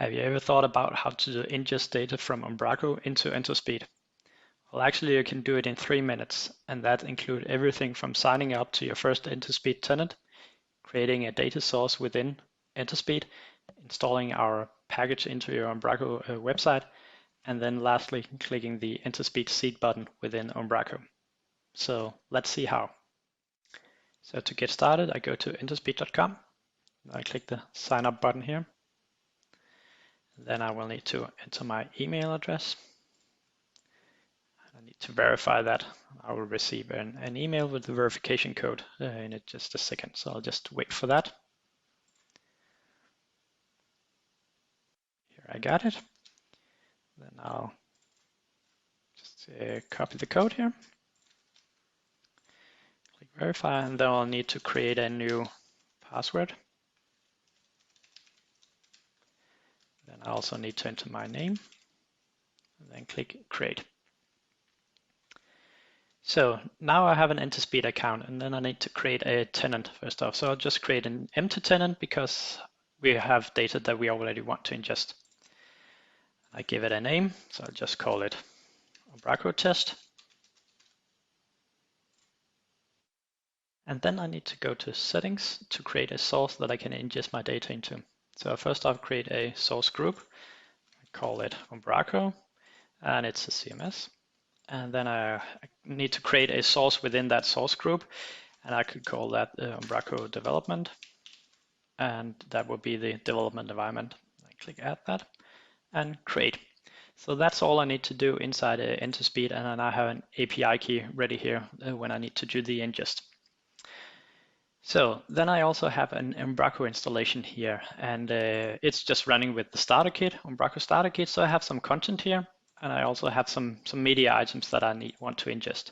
Have you ever thought about how to ingest data from Umbraco into Enterspeed? Well, actually, you can do it in 3 minutes, and that includes everything from signing up to your first Enterspeed tenant, creating a data source within Enterspeed, installing our package into your Umbraco website, and then lastly, clicking the Enterspeed seed button within Umbraco. So let's see how. So to get started, I go to enterspeed.com. I click the sign up button here. Then I will need to enter my email address. I need to verify that. I will receive an email with the verification code in just a second. So I'll just wait for that. Here I got it. Then I'll just copy the code here. Click verify, and then I'll need to create a new password. Then I also need to enter my name, and then click create. So now I have an Enterspeed account, and then I need to create a tenant first off. So I'll just create an empty tenant because we have data that we already want to ingest. I give it a name, so I'll just call it Umbraco test. And then I need to go to settings to create a source that I can ingest my data into. So first I'll create a source group. I call it Umbraco, and it's a CMS. And then I need to create a source within that source group, and I could call that Umbraco development, and that would be the development environment. I click add that and create. So that's all I need to do inside Enterspeed, and then I have an API key ready here when I need to do the ingest. So then I also have an Umbraco installation here, and it's just running with the starter kit, Umbraco starter kit. So I have some content here, and I also have some media items that I want to ingest.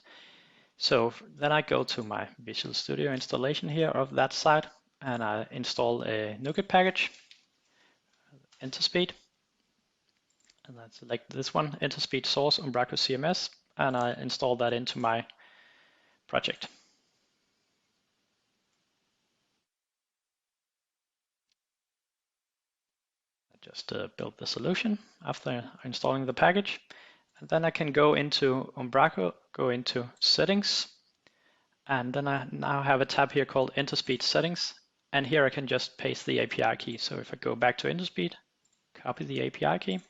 So then I go to my Visual Studio installation here of that site, and I install a NuGet package, Enterspeed, and I select this one, Enterspeed source Umbraco CMS, and I install that into my project. Just build the solution after installing the package. And then I can go into Umbraco, go into settings, and then I now have a tab here called Enterspeed settings. And here I can just paste the API key. So if I go back to Enterspeed, copy the API key,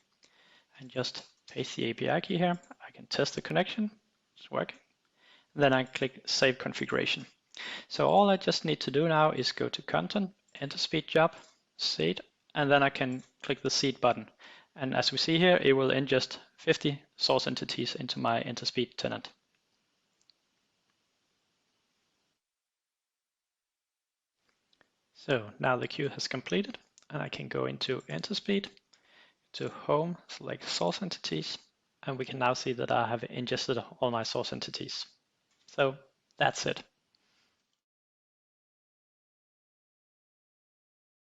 and just paste the API key here, I can test the connection. It's working. Then I click Save Configuration. So all I just need to do now is go to Content, Enterspeed job, seed, and then I can click the seed button. And as we see here, it will ingest 50 source entities into my Enterspeed tenant. So now the queue has completed, and I can go into Enterspeed, to Home, select Source Entities, and we can now see that I have ingested all my source entities. So that's it.